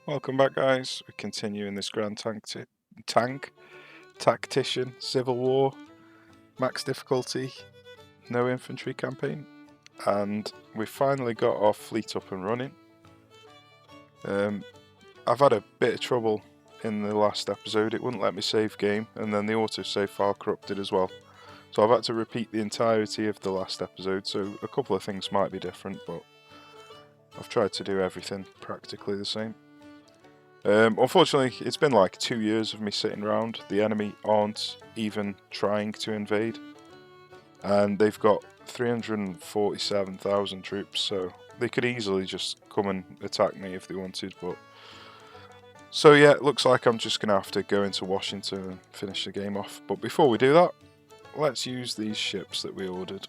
Welcome back, guys. We continue in this Grand Tactician Civil War max difficulty, no infantry campaign, and we finally got our fleet up and running. I've had a bit of trouble in the last episode. It wouldn't let me save game, and then the autosave file corrupted as well. So I've had to repeat the entirety of the last episode, so a couple of things might be different, but I've tried to do everything practically the same. Unfortunately, it's been like 2 years of me sitting around. The enemy aren't even trying to invade, and they've got 347,000 troops, so they could easily just come and attack me if they wanted. So yeah, it looks like I'm just going to have to go into Washington and finish the game off. But before we do that, let's use these ships that we ordered.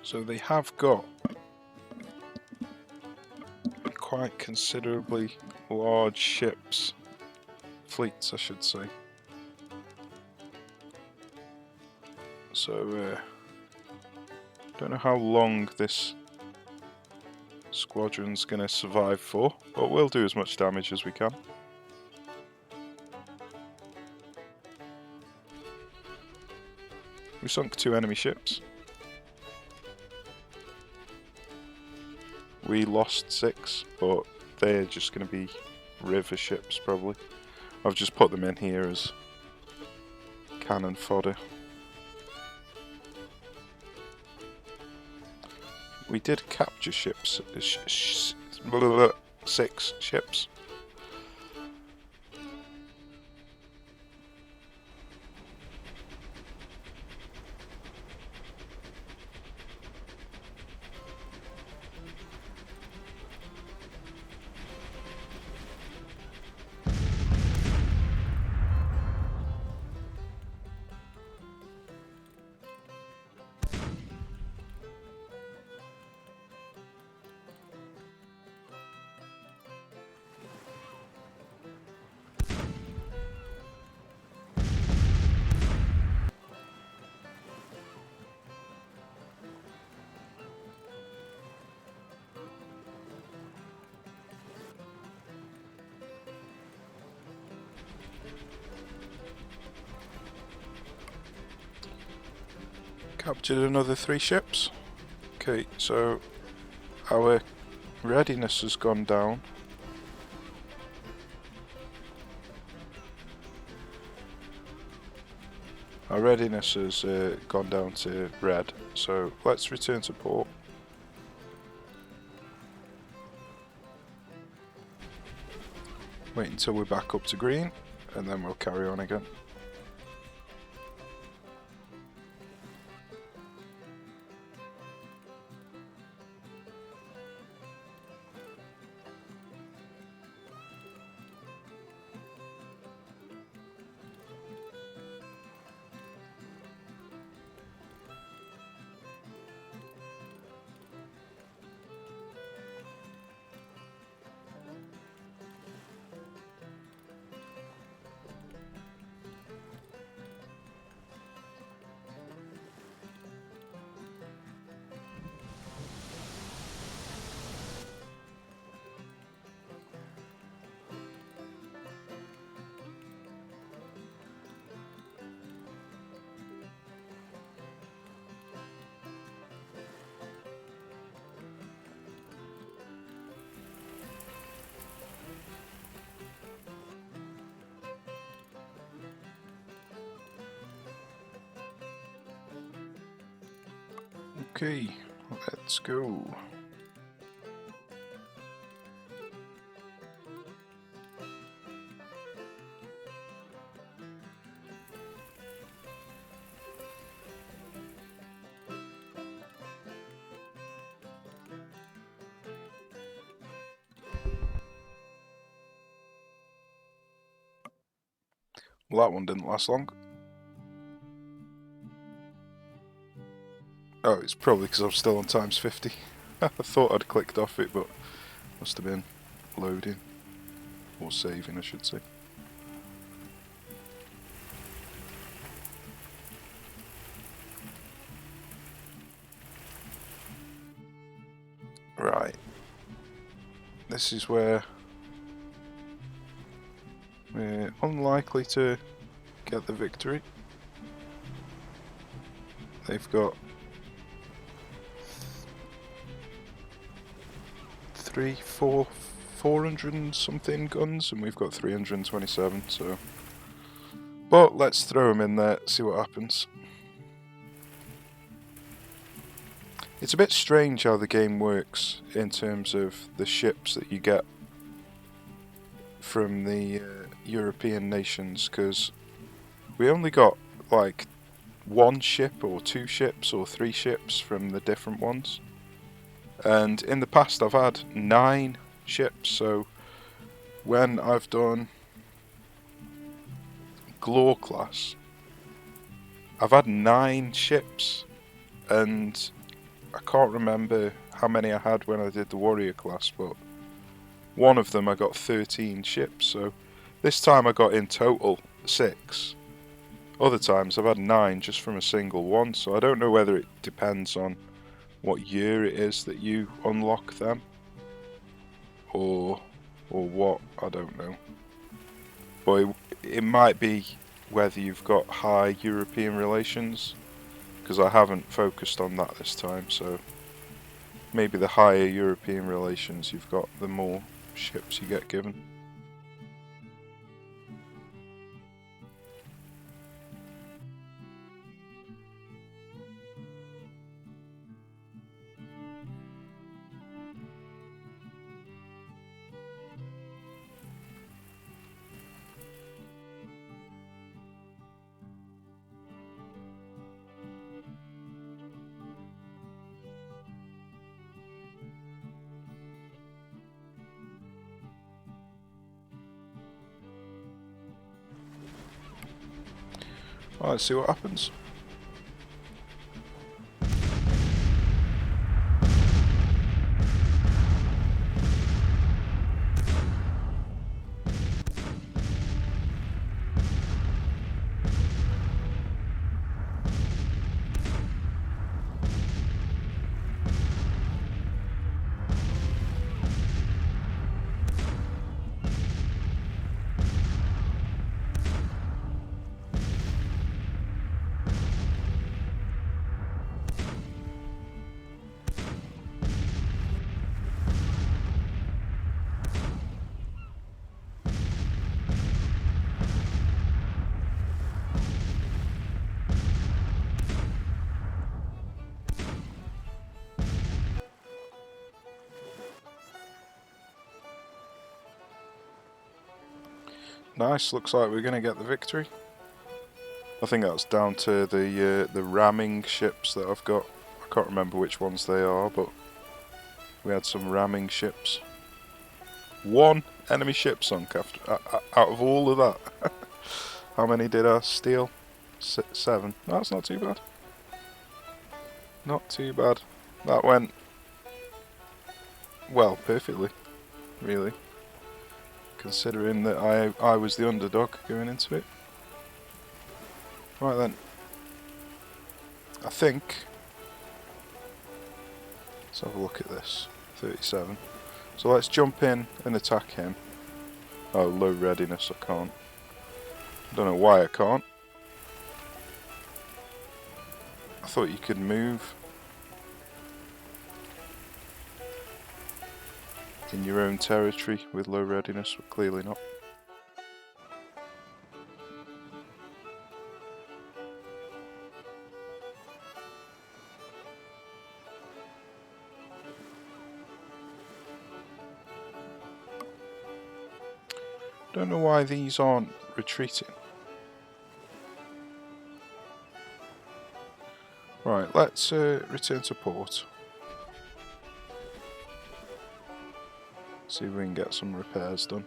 So they have got quite considerably large ships, fleets I should say. So don't know how long this squadron's going to survive for, but we'll do as much damage as we can. We sunk 2 enemy ships. We lost 6, but they're just going to be river ships probably. I've just put them in here as cannon fodder. We did capture ships, 6 ships. Captured another 3 ships. Okay, so our readiness has gone down. Our readiness has gone down to red, so let's return to port. Wait until we're back up to green, and then we'll carry on again. Okay, let's go. Well, that one didn't last long. Oh, it's probably because I'm still on times 50. I thought I'd clicked off it, but must have been loading. Or saving, I should say. Right. This is where we're unlikely to get the victory. They've got 400 and something guns, and we've got 327, so... But let's throw them in there, see what happens. It's a bit strange how the game works in terms of the ships that you get from the European nations, because we only got like 1 ship or 2 ships or 3 ships from the different ones. And in the past I've had 9 ships, so when I've done Glore class, I've had 9 ships, and I can't remember how many I had when I did the Warrior class, but one of them I got 13 ships, so this time I got in total 6. Other times I've had 9 just from a single one, so I don't know whether it depends on what year it is that you unlock them, or what, I don't know. But it might be whether you've got high European relations, because I haven't focused on that this time, so maybe the higher European relations you've got, the more ships you get given. Well, let's see what happens. Nice, looks like we're going to get the victory. I think that's down to the ramming ships that I've got. I can't remember which ones they are, but we had some ramming ships. 1 enemy ship sunk after out of all of that. How many did I steal? 7. No, that's not too bad. Not too bad. That went, well, perfectly, really. Considering that I was the underdog going into it. Right then. I think... Let's have a look at this. 37. So let's jump in and attack him. Oh, low readiness, I can't. I don't know why I can't. I thought you could move in your own territory with low readiness, but clearly not. Don't know why these aren't retreating. Right, let's return to port. See if we can get some repairs done.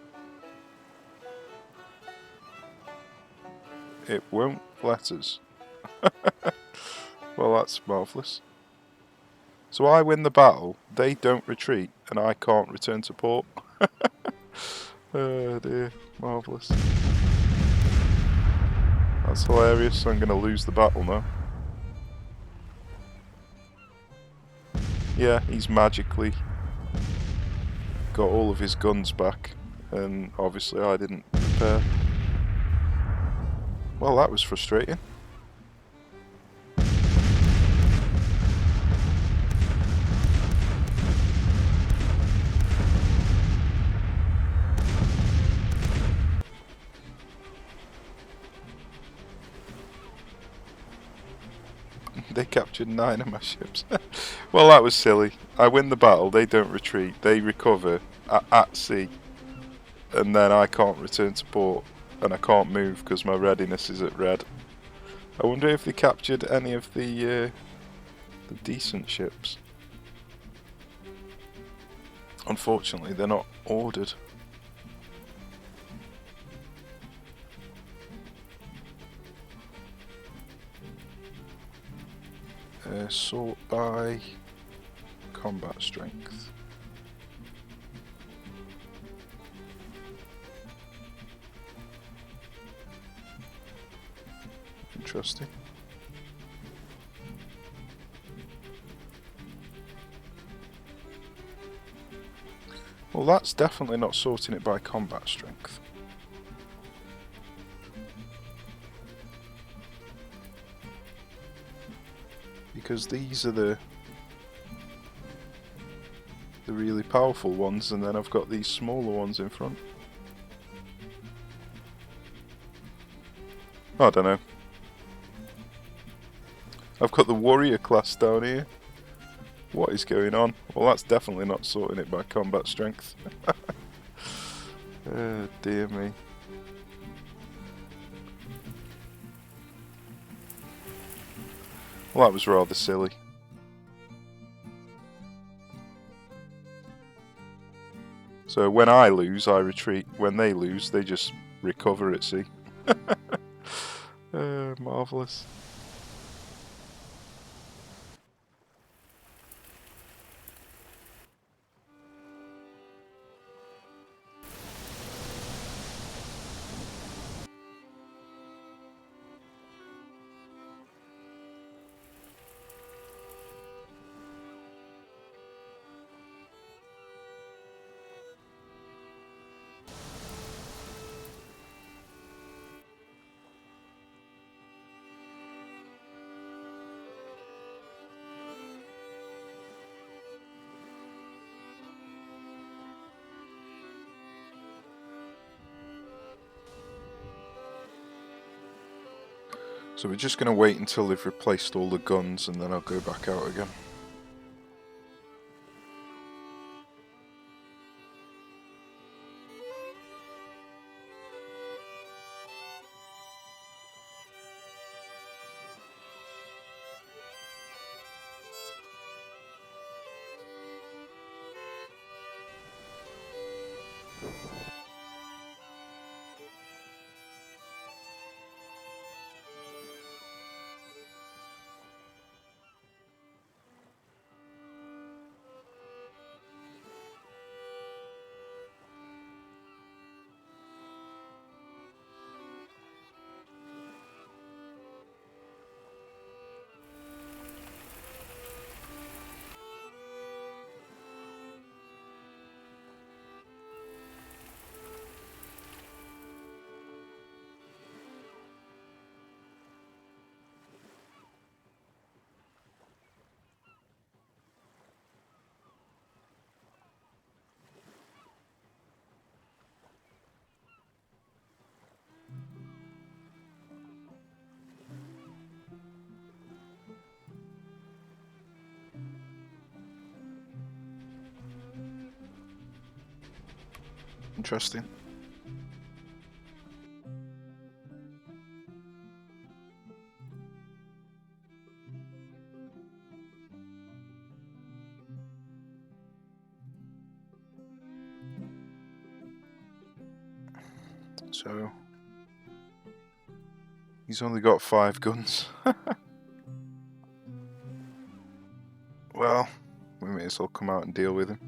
It won't let us. Well, that's marvellous. So I win the battle, they don't retreat, and I can't return to port. Oh dear, marvellous. That's hilarious. I'm going to lose the battle now. Yeah, he's magically got all of his guns back, and obviously I didn't prepare. Well, that was frustrating. They captured 9 of my ships. Well, that was silly. I win the battle, they don't retreat, they recover at sea, and then I can't return to port, and I can't move because my readiness is at red. I wonder if they captured any of the decent ships. Unfortunately, they're not ordered. Sort by combat strength. Interesting. Well, that's definitely not sorting it by combat strength. Because these are the really powerful ones, and then I've got these smaller ones in front. I don't know. I've got the warrior class down here. What is going on? Well, that's definitely not sorting it by combat strength. Oh, dear me. Well, that was rather silly. So when I lose, I retreat. When they lose, they just recover at sea. Marvellous. So we're just going to wait until they've replaced all the guns, and then I'll go back out again. Interesting. So He's only got 5 guns. Well, we may as well come out and deal with him.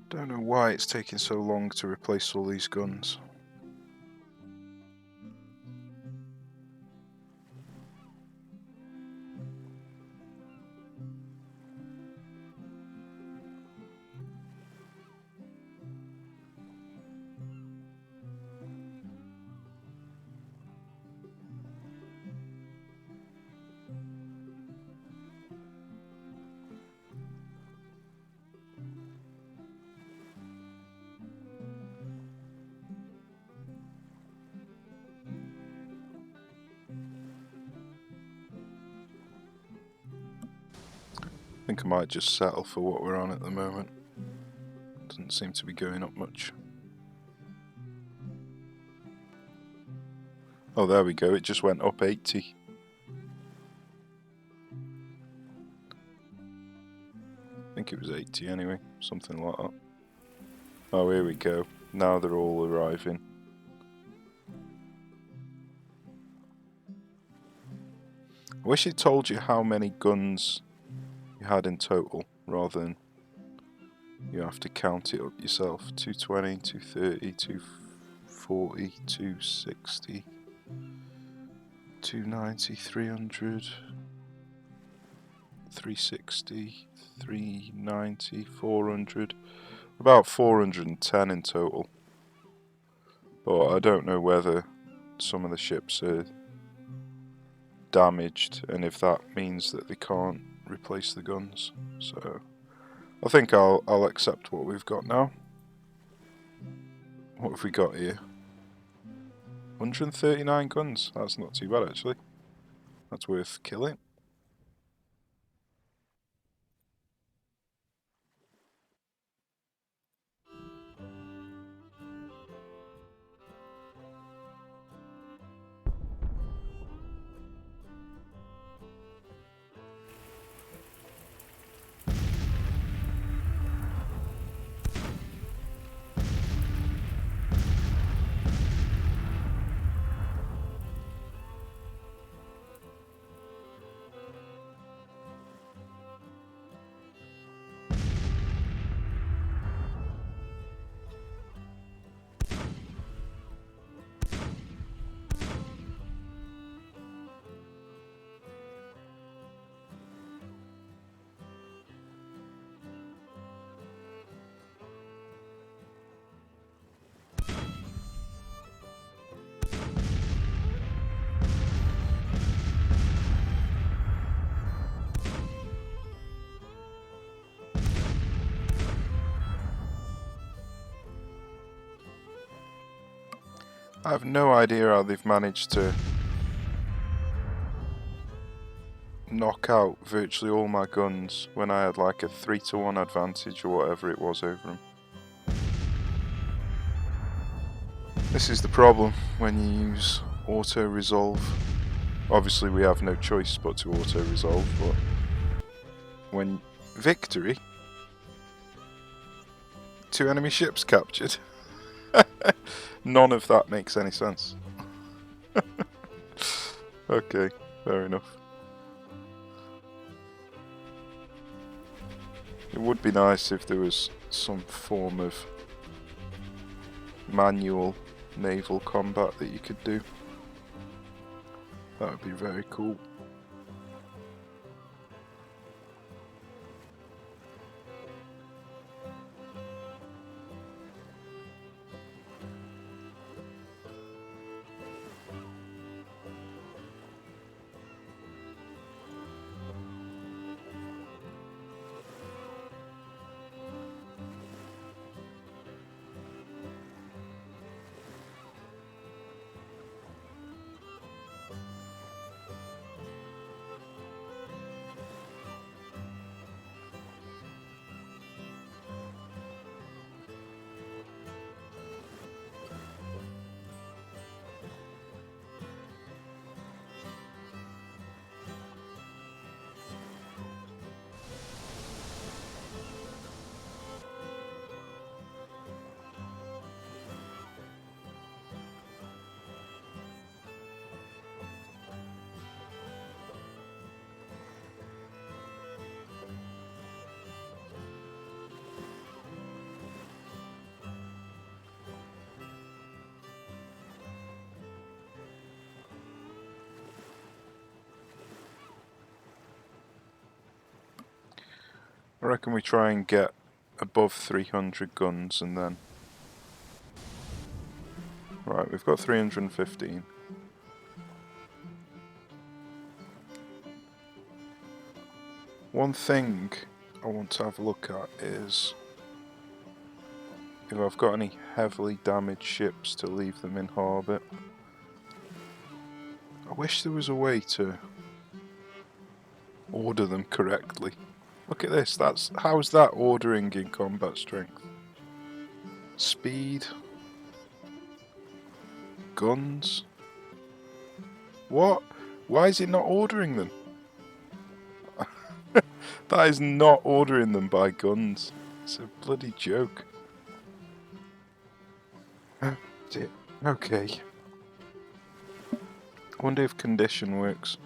Don't know why it's taking so long to replace all these guns. I think I might just settle for what we're on at the moment. Doesn't seem to be going up much. Oh, there we go, it just went up 80. I think it was 80 anyway, something like that. Oh, here we go. Now they're all arriving. I wish it told you how many guns you had in total, rather than you have to count it up yourself. 220, 230, 240, 260, 290, 300, 360, 390, 400. About 410 in total. But I don't know whether some of the ships are damaged, and if that means that they can't replace the guns. So I think I'll accept what we've got now. What have we got here? 139 guns. That's not too bad actually. That's worth killing. I have no idea how they've managed to knock out virtually all my guns when I had like a 3-to-1 advantage or whatever it was over them. This is the problem when you use auto-resolve. Obviously we have no choice but to auto-resolve, but when victory, 2 enemy ships captured. None of that makes any sense. Okay, fair enough. It would be nice if there was some form of manual naval combat that you could do. That would be very cool. reckon we try and get above 300 guns and then... Right, we've got 315. One thing I want to have a look at is if I've got any heavily damaged ships to leave them in harbour. I wish there was a way to order them correctly. Look at this, how's that ordering in combat strength? Speed. Guns. What? Why is it not ordering them? That is not ordering them by guns. It's a bloody joke. Okay. I wonder if condition works.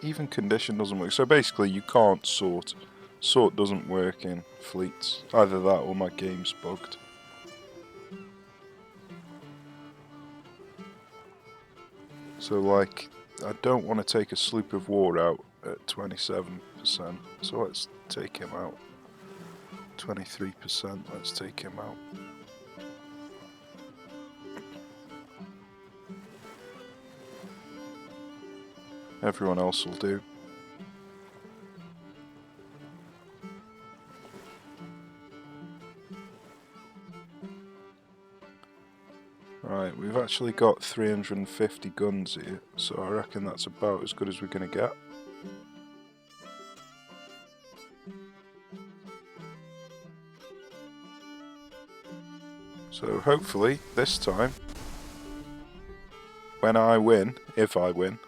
Even condition doesn't work. So basically you can't sort. Sort doesn't work in fleets. Either that or my game's bugged. So like, I don't want to take a sloop of war out at 27%. So let's take him out. 23%, let's take him out. Everyone else will do. Right, we've actually got 350 guns here, so I reckon that's about as good as we're going to get. So hopefully, this time, when I win, if I win,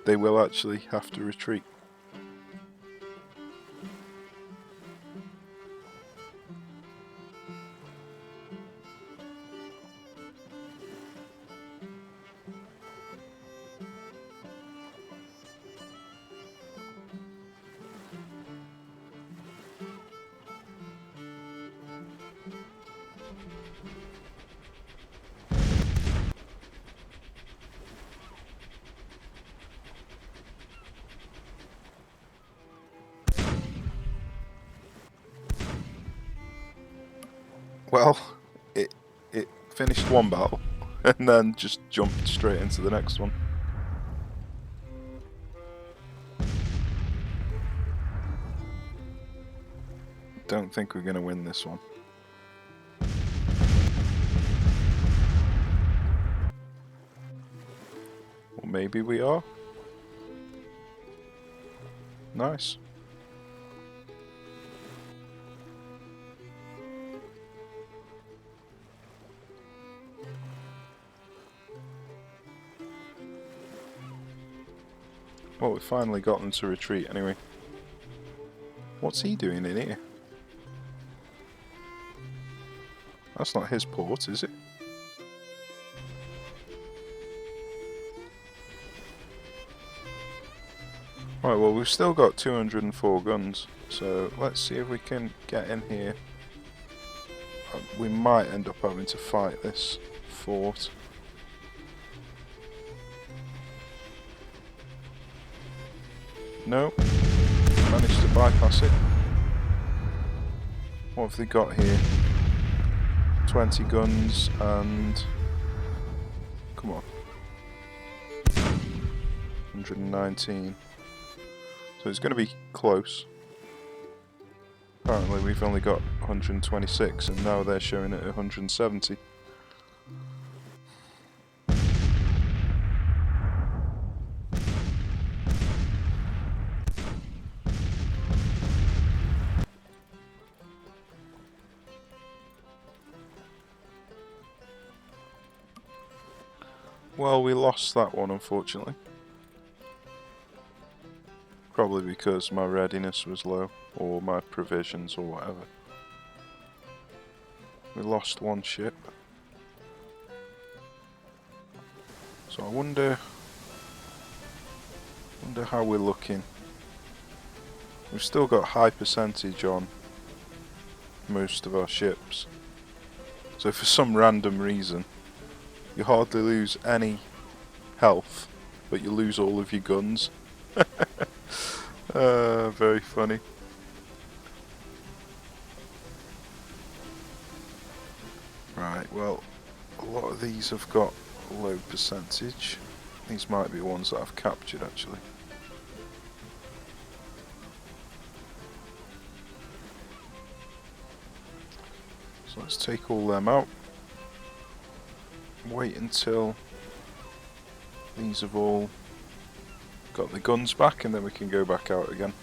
they will actually have to retreat. Well, it finished one battle and then just jumped straight into the next one. Don't think we're going to win this one. Or maybe we are. Nice. Well, we finally got them to retreat anyway. What's he doing in here? That's not his port, is it? Right, well we've still got 204 guns, so let's see if we can get in here. We might end up having to fight this fort. No, managed to bypass it. What have they got here? 20 guns and... come on. 119. So it's going to be close. Apparently we've only got 126 and now they're showing it at 170. Well, we lost that one, unfortunately. Probably because my readiness was low, or my provisions, or whatever. We lost one ship. So I wonder how we're looking. We've still got high percentage on most of our ships. So for some random reason, you hardly lose any health, but you lose all of your guns. Very funny. Right, well, a lot of these have got low percentage. These might be ones that I've captured actually. So let's take all them out. Wait until these have all got the guns back and then we can go back out again.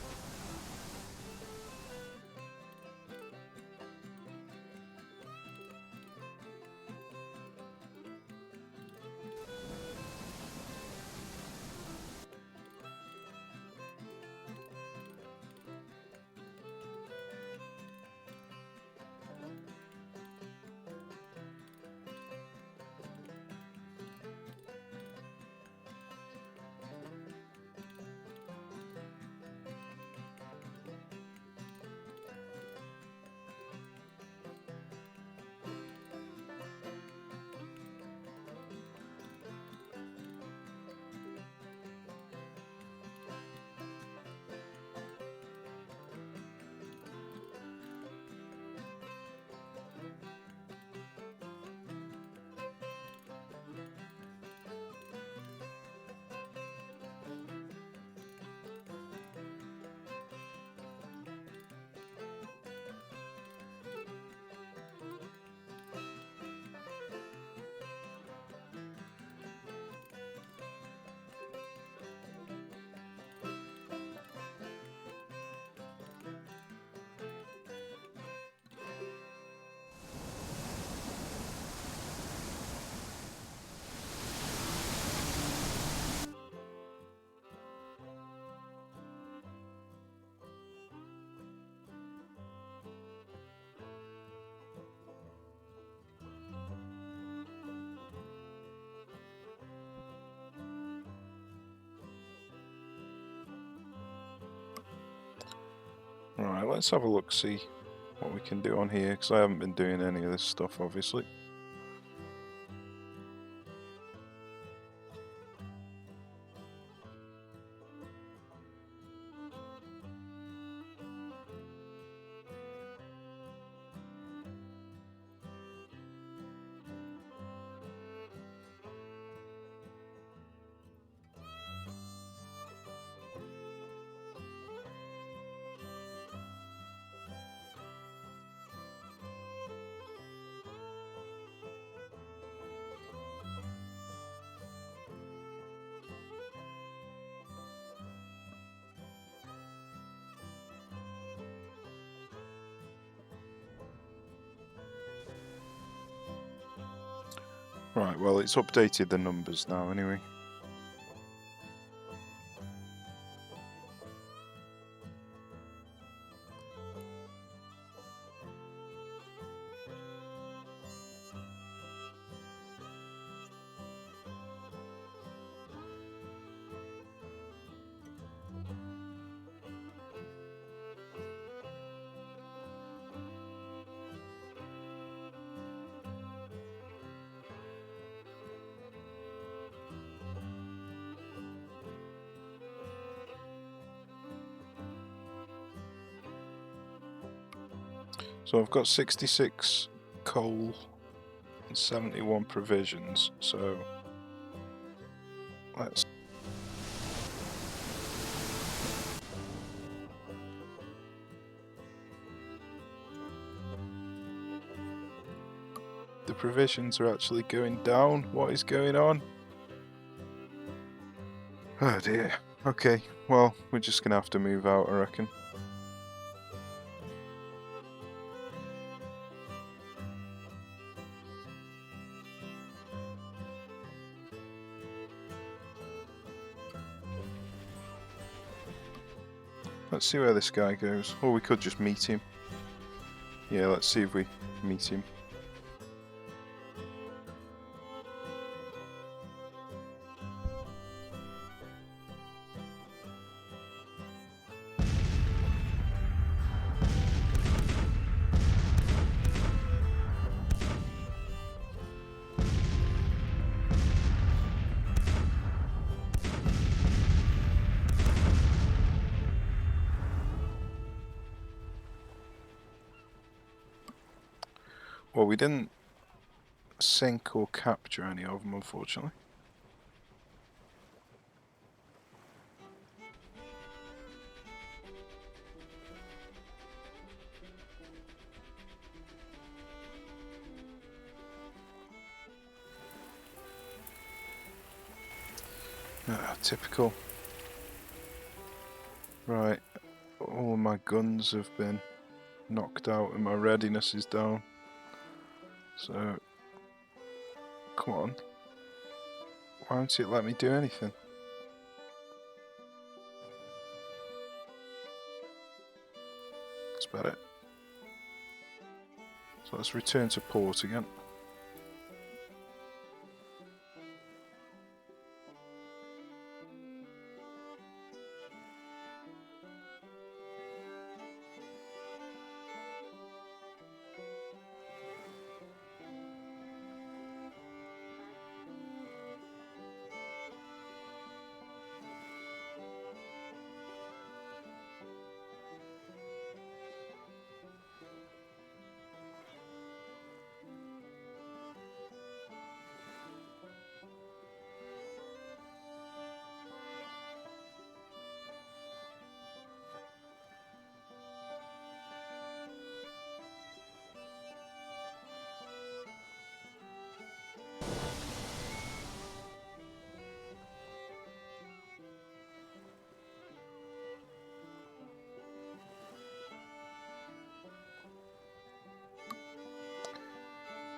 Right, let's have a look, see what we can do on here, because I haven't been doing any of this stuff obviously. Right, well it's updated the numbers now anyway. So I've got 66 coal and 71 provisions, so let's... The provisions are actually going down. What is going on? Oh dear. Okay, well, we're just gonna have to move out, I reckon. Let's see where this guy goes. Or we could just meet him. Yeah, let's see if we meet him. Well, we didn't sink or capture any of them, unfortunately. Typical. Right, all of my guns have been knocked out and my readiness is down. So, come on. Why won't it let me do anything? That's about it. So let's return to port again.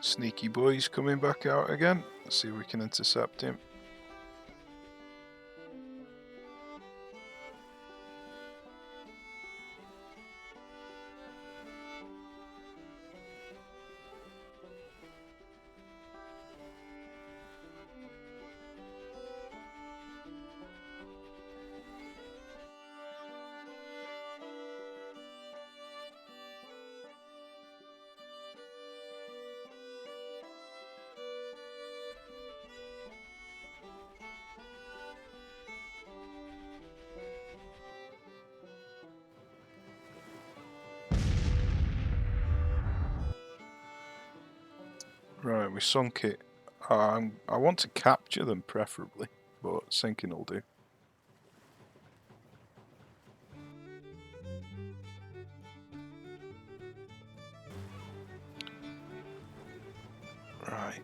Sneaky boy's coming back out again. Let's see if we can intercept him. Right, we sunk it. I want to capture them preferably, but sinking will do. Right.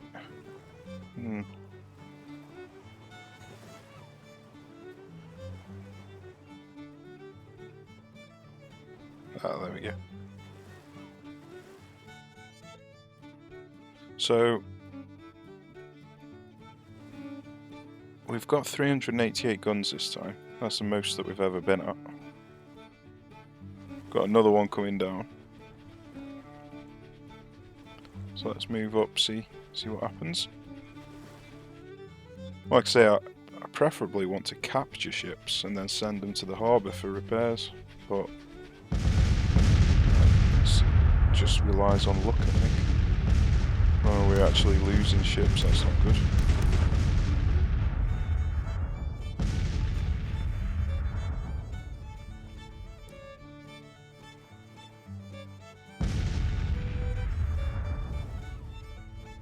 Ah, there we go. So we've got 388 guns this time. That's the most that we've ever been at. Got another one coming down. So let's move up, see what happens. Like I say, I preferably want to capture ships and then send them to the harbour for repairs, but it just relies on luck, I think. Oh, we're actually losing ships, that's not good.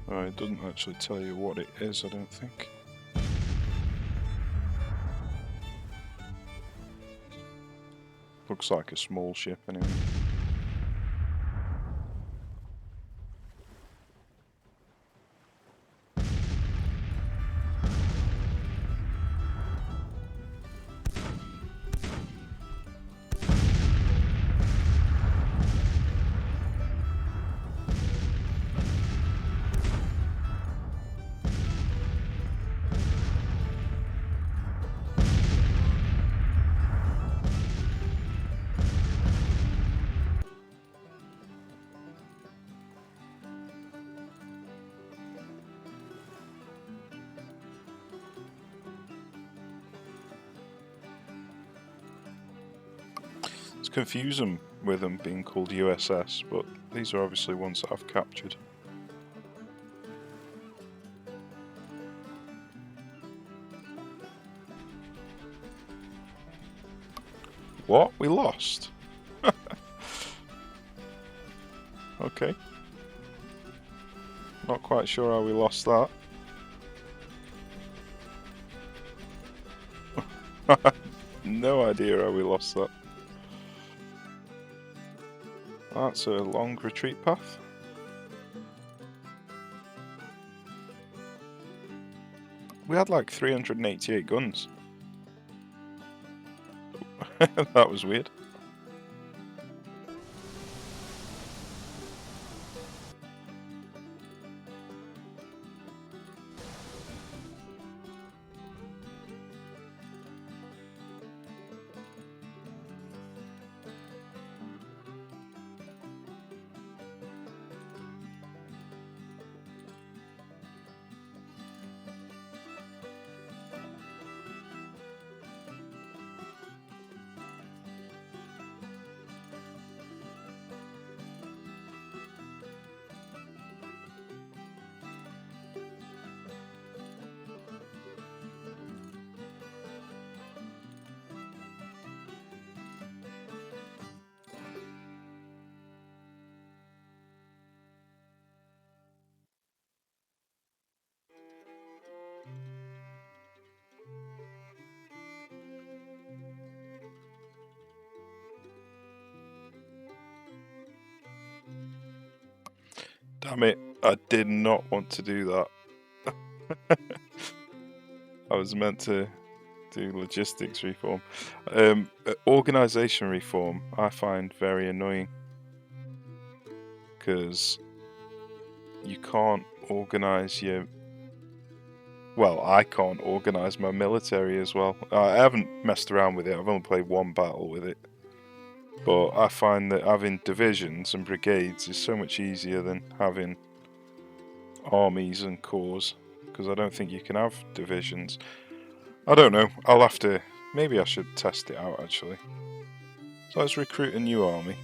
Oh, it doesn't actually tell you what it is, I don't think. Looks like a small ship anyway. It's confusing with them being called USS, but these are obviously ones that I've captured. What? We lost? Okay. Not quite sure how we lost that. No idea how we lost that. That's a long retreat path. We had like 388 guns. That was weird. Damn it, I did not want to do that. I was meant to do logistics reform. Organisation reform I find very annoying, because you can't organise your... Well, I can't organise my military as well. I haven't messed around with it, I've only played one battle with it. But I find that having divisions and brigades is so much easier than having armies and corps, because I don't think you can have divisions. I don't know, I'll have to... Maybe I should test it out actually. So let's recruit a new army.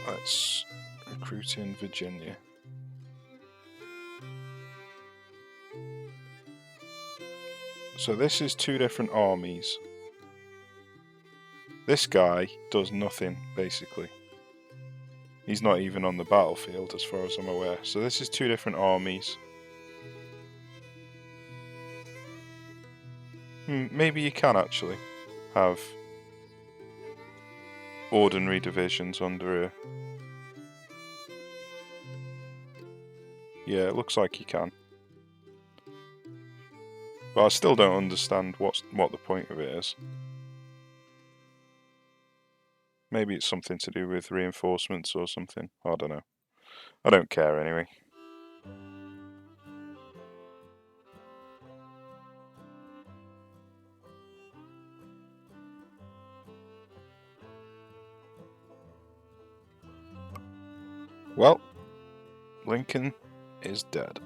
Let's recruit in Virginia. So this is two different armies. This guy does nothing, basically. He's not even on the battlefield as far as I'm aware. So this is two different armies. Maybe you can actually have ordinary divisions under a... Yeah, it looks like you can. But I still don't understand what the point of it is. Maybe it's something to do with reinforcements or something. I don't know. I don't care anyway. Well, Lincoln is dead.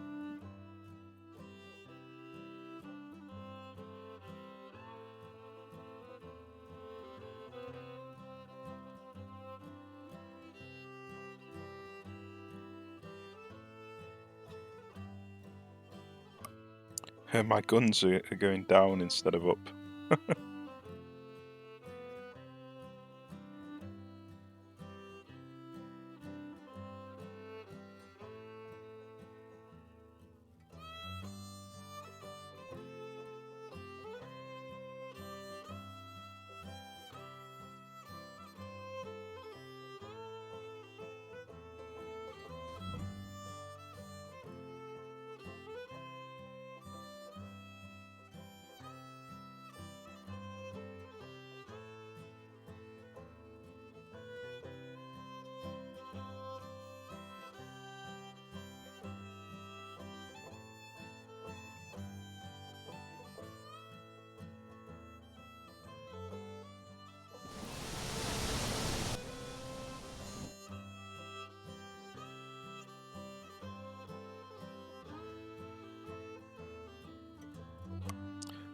My guns are going down instead of up.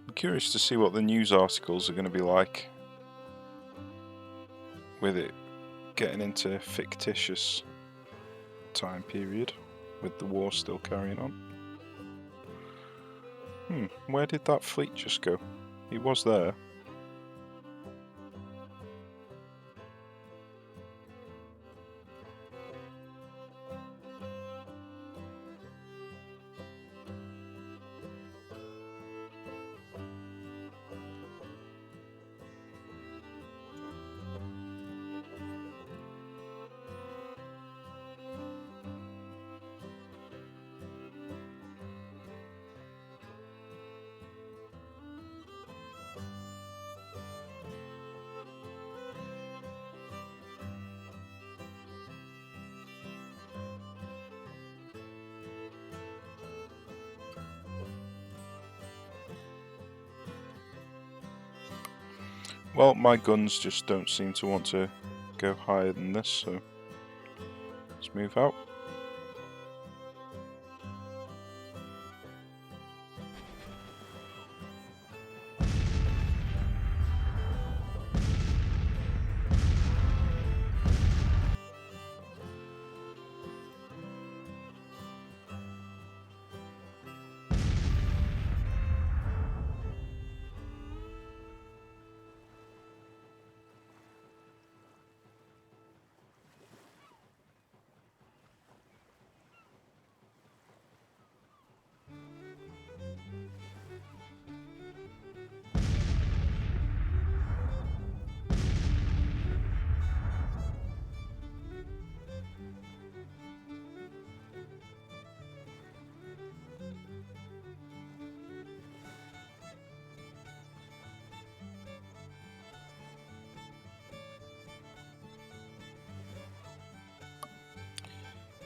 I'm curious to see what the news articles are going to be like with it getting into a fictitious time period with the war still carrying on. Where did that fleet just go? He was there. Well, my guns just don't seem to want to go higher than this, so let's move out.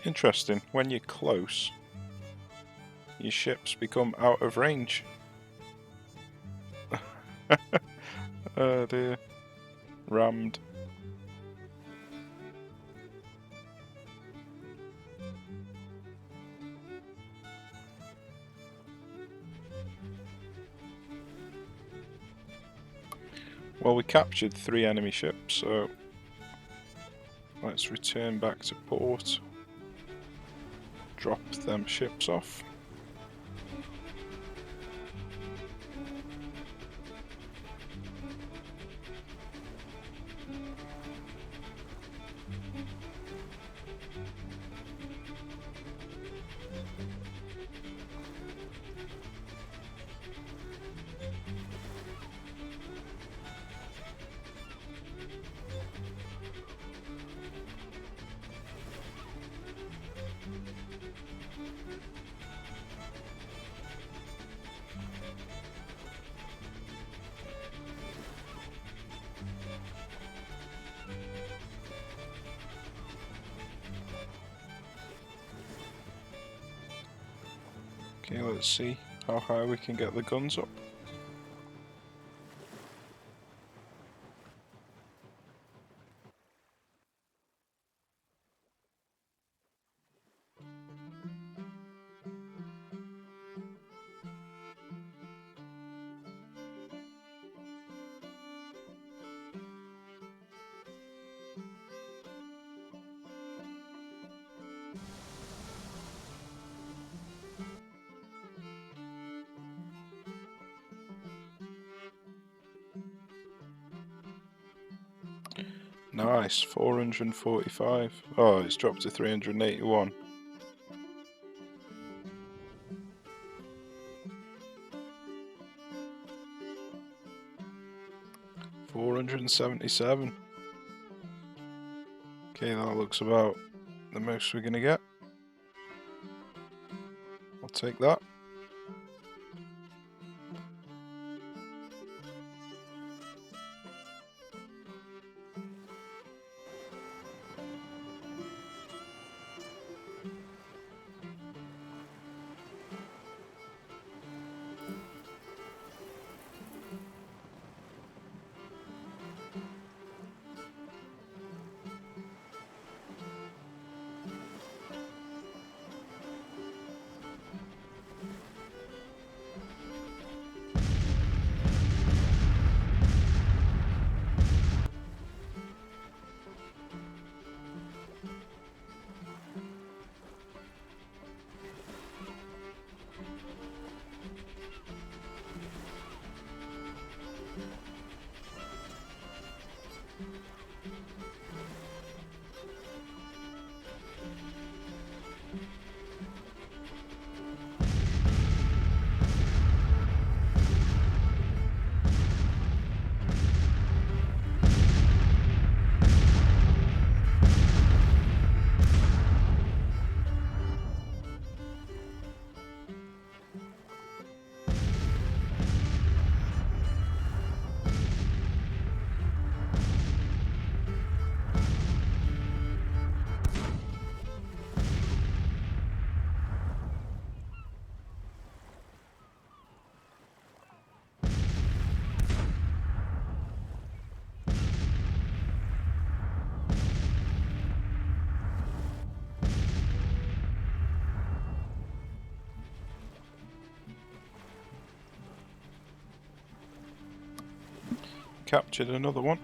Interesting, when you're close, your ships become out of range. Oh dear. Rammed. Well, we captured 3 enemy ships, so let's return back to port. Drop them ships off. Okay, let's see how high we can get the guns up. Nice, 445. Oh, it's dropped to 381. $477. Okay, that looks about the most we're gonna get. I'll take that. captured another one.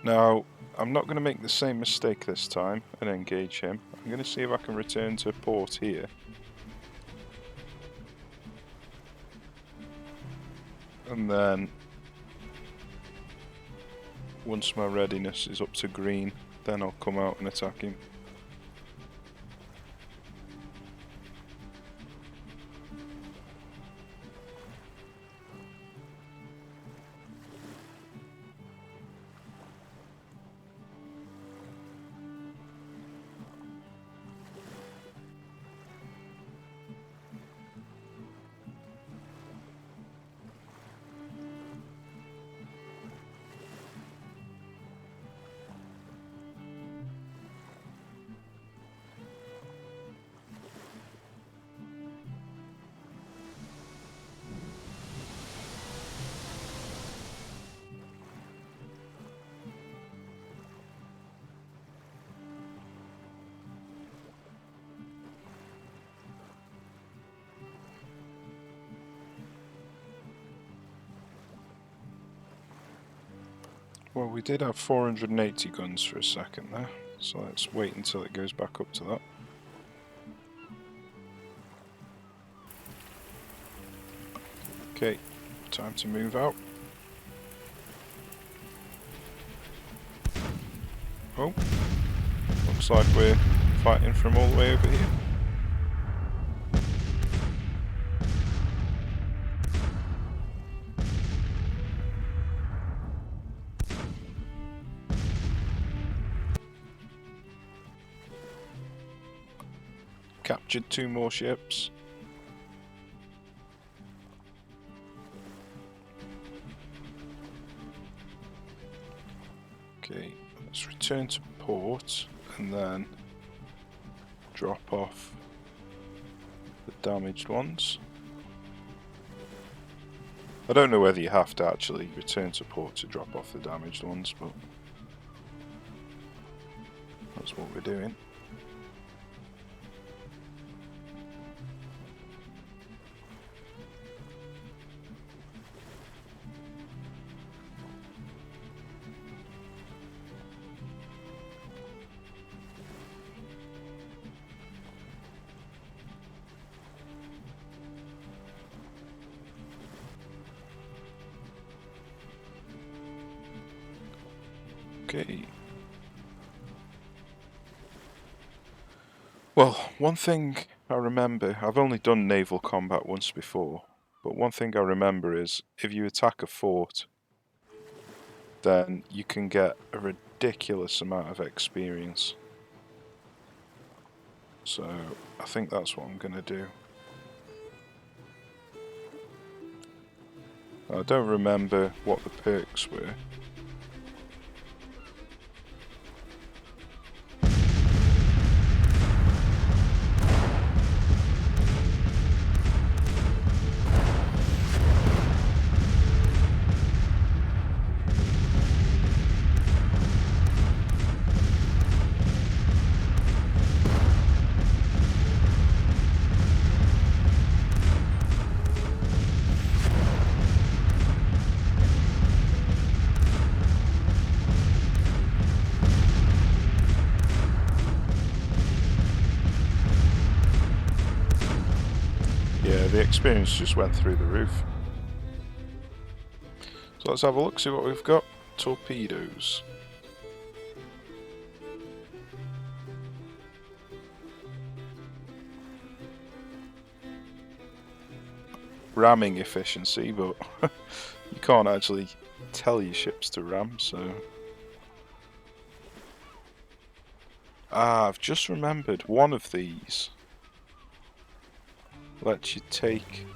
Now, I'm not going to make the same mistake this time and engage him. I'm going to see if I can return to port here. And then, once my readiness is up to green, then I'll come out and attack him. Well, we did have 480 guns for a second there, so let's wait until it goes back up to that. Okay, time to move out. Oh, looks like we're fighting from all the way over here. Captured 2 more ships. Okay, let's return to port and then drop off the damaged ones. I don't know whether you have to actually return to port to drop off the damaged ones, but that's what we're doing. Okay. Well, one thing I remember, I've only done naval combat once before, but one thing I remember is if you attack a fort, then you can get a ridiculous amount of experience. So I think that's what I'm going to do. I don't remember what the perks were. Yeah, the experience just went through the roof. So let's have a look, see what we've got. Torpedoes. Ramming efficiency, but you can't actually tell your ships to ram, so... Ah, I've just remembered, one of these lets you take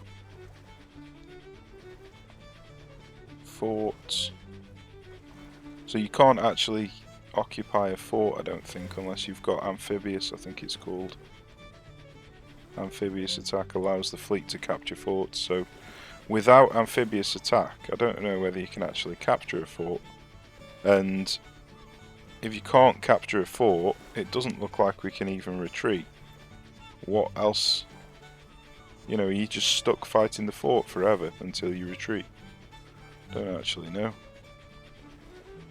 forts. So you can't actually occupy a fort, I don't think, unless you've got amphibious, I think it's called. Amphibious attack allows the fleet to capture forts, so without amphibious attack, I don't know whether you can actually capture a fort. And if you can't capture a fort, it doesn't look like we can even retreat. what else? You know, are you just stuck fighting the fort forever until you retreat? Don't actually know.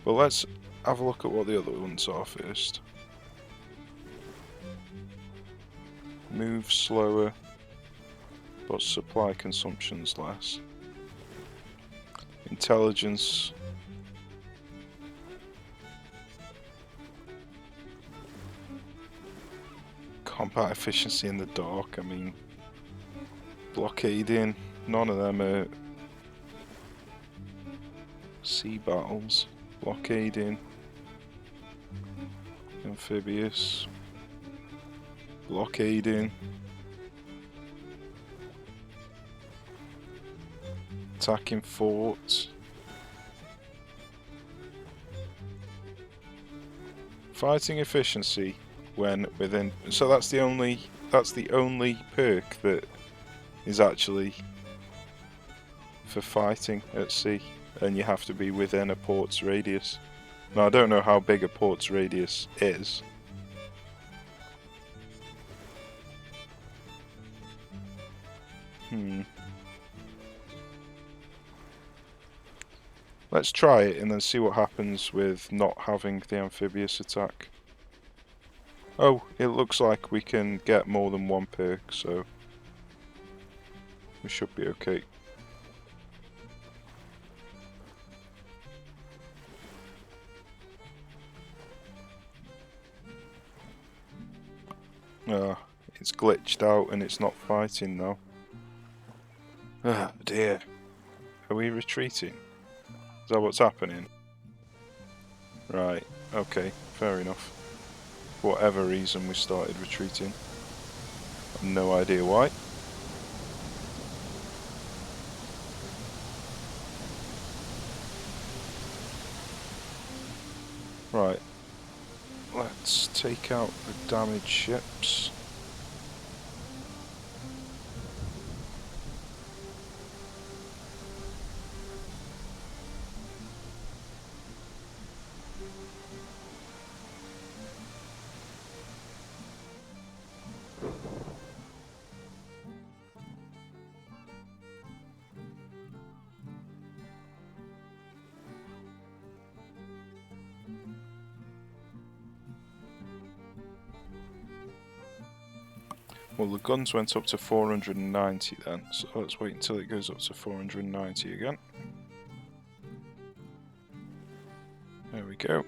But let's have a look at what the other ones are first. Move slower, but supply consumption's less. Intelligence. Combat efficiency in the dark, I mean, blockading, none of them are sea battles. Blockading, amphibious, blockading, attacking forts, fighting efficiency when within. So that's the only perk that is actually for fighting at sea, and you have to be within a port's radius. Now I don't know how big a port's radius is. Let's try it and then see what happens with not having the amphibious attack. Oh, it looks like we can get more than one perk, so we should be okay. It's glitched out and it's not fighting now. Ah, dear. Are we retreating? Is that what's happening? Right, okay, fair enough. For whatever reason we started retreating. I've no idea why. Right, let's take out the damaged ships. Well, the guns went up to 490 then, so let's wait until it goes up to 490 again. There we go.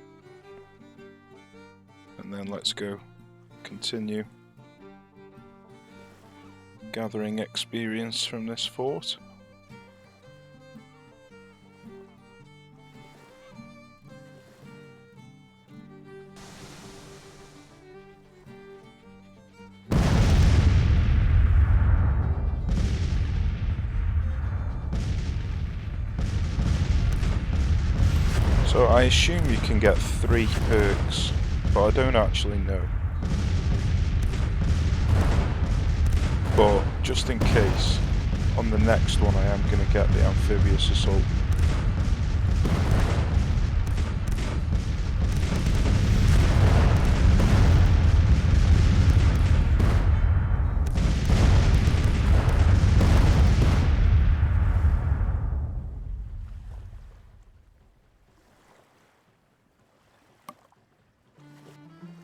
And then let's go continue gathering experience from this fort. So I assume you can get 3 perks, but I don't actually know. But just in case, on the next one I am going to get the amphibious assault.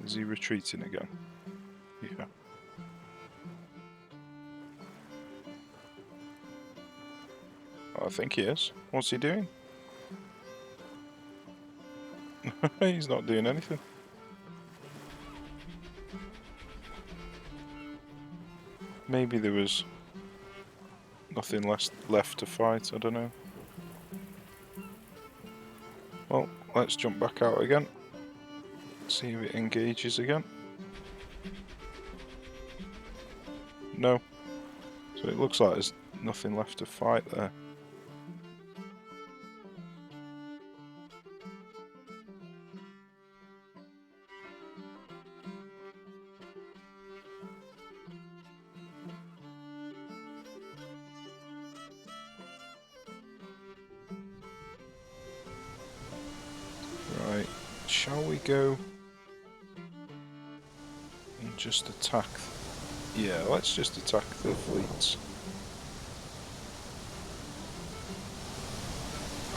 Is he retreating again? Yeah. I think he is. What's he doing? He's not doing anything. Maybe there was nothing left to fight, I don't know. Well, let's jump back out again. See if it engages again. No. So it looks like there's nothing left to fight there. Right, shall we go and just attack? Yeah, let's just attack the fleets.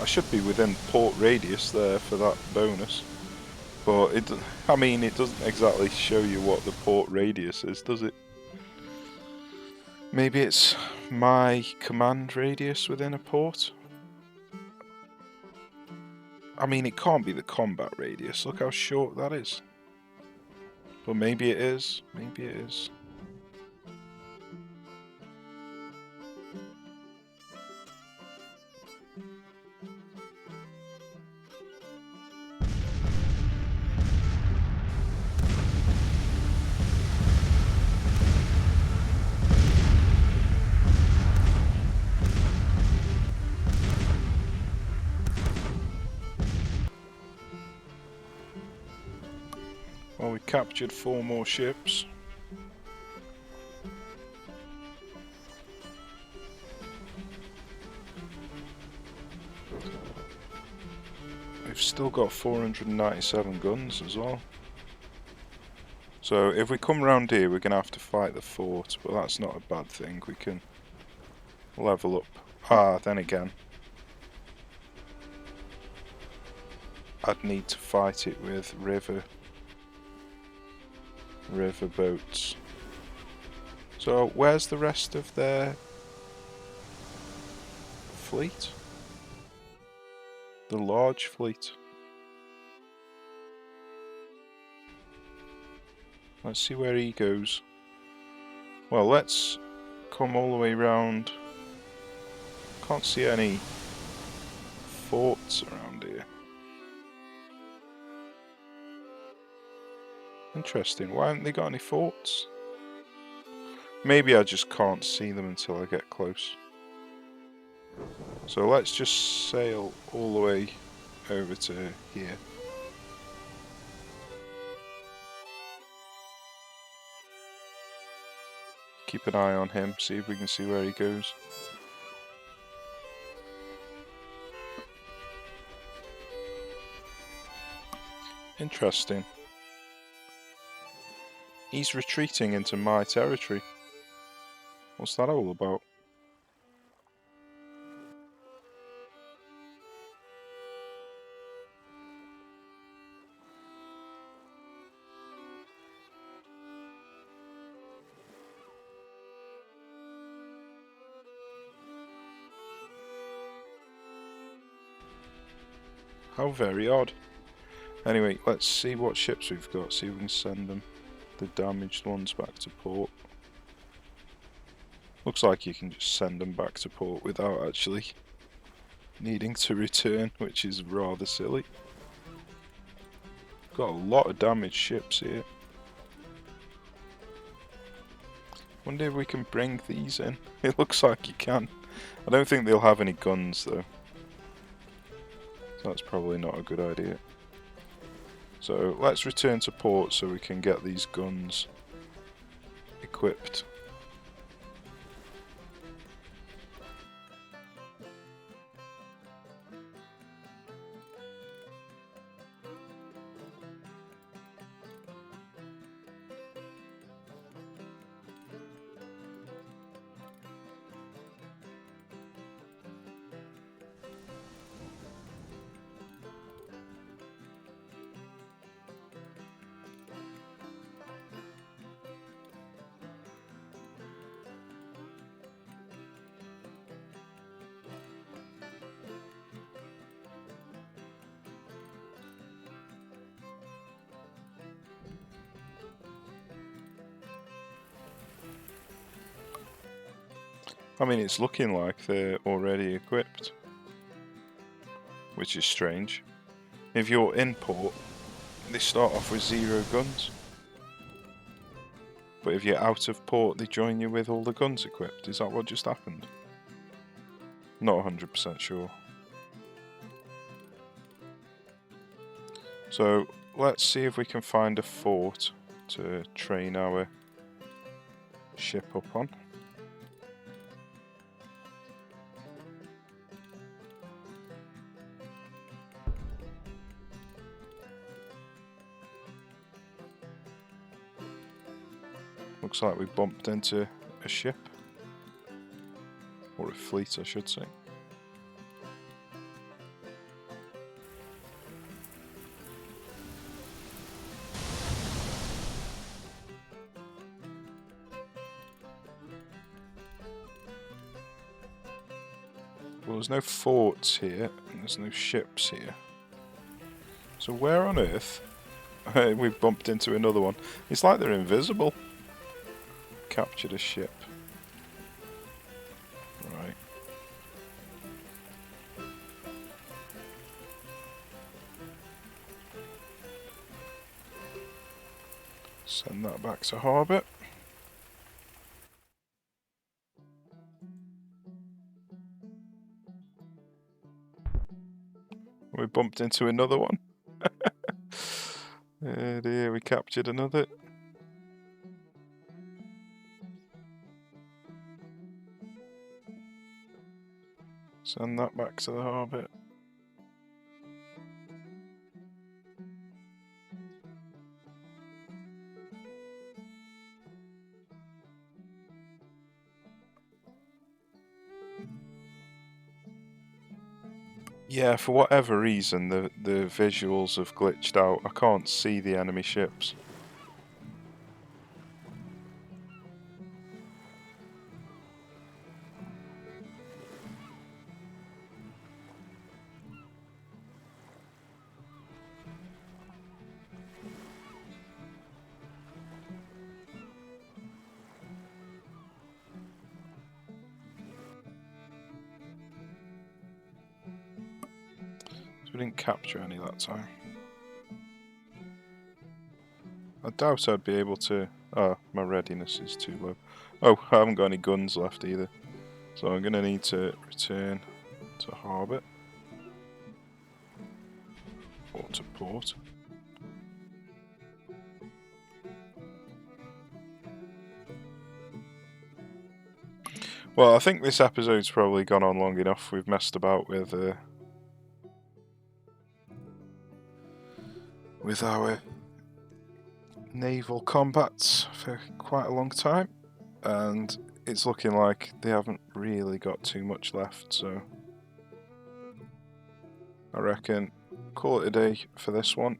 I should be within port radius there for that bonus. But I mean, it doesn't exactly show you what the port radius is, does it? Maybe it's my command radius within a port? I mean, it can't be the combat radius. Look how short that is. But maybe it is. Maybe it is. Well, we captured 4 more ships. We've still got 497 guns as well. So if we come round here, we're going to have to fight the fort, but that's not a bad thing. We can level up. Ah, then again, I'd need to fight it with river boats. So where's the rest of their fleet? The large fleet. Let's see where he goes. Well, let's come all the way round. Can't see any forts around here. Interesting, why haven't they got any forts? Maybe I just can't see them until I get close. So let's just sail all the way over to here. Keep an eye on him, see if we can see where he goes. Interesting. He's retreating into my territory. What's that all about? How very odd. Anyway, let's see what ships we've got, see if we can send them, the damaged ones, back to port. Looks like you can just send them back to port without actually needing to return, which is rather silly. Got a lot of damaged ships here. Wonder if we can bring these in. It looks like you can. I don't think they'll have any guns though. So that's probably not a good idea. So let's return to port so we can get these guns equipped. I mean, it's looking like they're already equipped, which is strange. If you're in port, they start off with 0 guns. But if you're out of port, they join you with all the guns equipped. Is that what just happened? Not 100% sure. So, let's see if we can find a fort to train our ship up on. Looks like we bumped into a ship. Or a fleet, I should say. Well, there's no forts here, and there's no ships here. So where on earth? We've bumped into another one. It's like they're invisible. Captured a ship. Right. Send that back to harbour. We bumped into another one. Oh dear, we captured another. Send that back to the harbour. Yeah, for whatever reason, the visuals have glitched out. I can't see the enemy ships. We didn't capture any that time. I doubt I'd be able to... Oh, my readiness is too low. Oh, I haven't got any guns left either. So I'm going to need to return to harbour. Or to port. Well, I think this episode's probably gone on long enough. We've messed about with our naval combats for quite a long time, and it's looking like they haven't really got too much left, so I reckon call it a day for this one,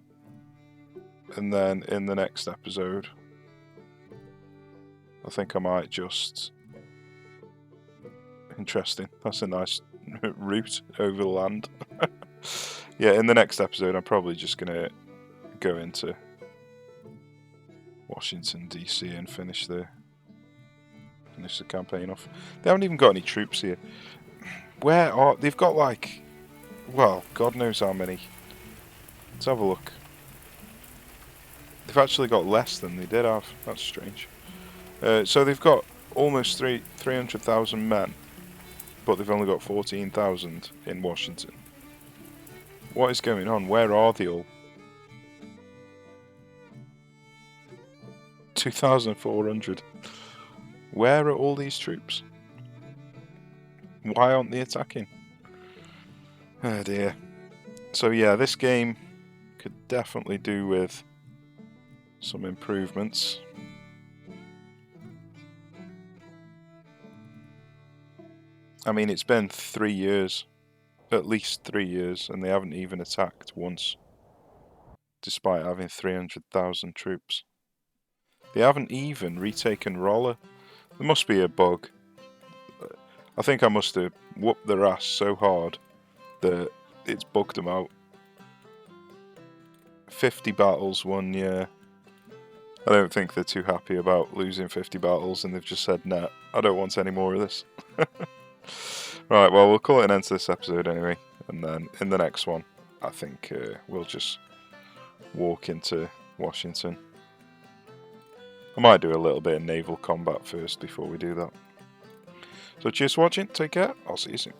and then in the next episode I think I might just... Interesting, that's a nice route over land. Yeah, in the next episode I'm probably just gonna go into Washington DC and finish the campaign off. They haven't even got any troops here. Where are... They've got like... Well, God knows how many. Let's have a look. They've actually got less than they did have. That's strange. So they've got almost 300,000 men, but they've only got 14,000 in Washington. What is going on? Where are they all? 2,400. Where are all these troops? Why aren't they attacking? Oh dear. So yeah, this game could definitely do with some improvements. I mean, it's been 3 years, at least 3 years, and they haven't even attacked once, despite having 300,000 troops. They haven't even retaken Roller. There must be a bug. I think I must have whooped their ass so hard that it's bugged them out. 50 battles won, yeah. I don't think they're too happy about losing 50 battles, and they've just said, nah, I don't want any more of this. Right, well, we'll call it an end to this episode anyway, and then in the next one, I think we'll just walk into Washington. I might do a little bit of naval combat first before we do that. So cheers for watching, take care, I'll see you soon.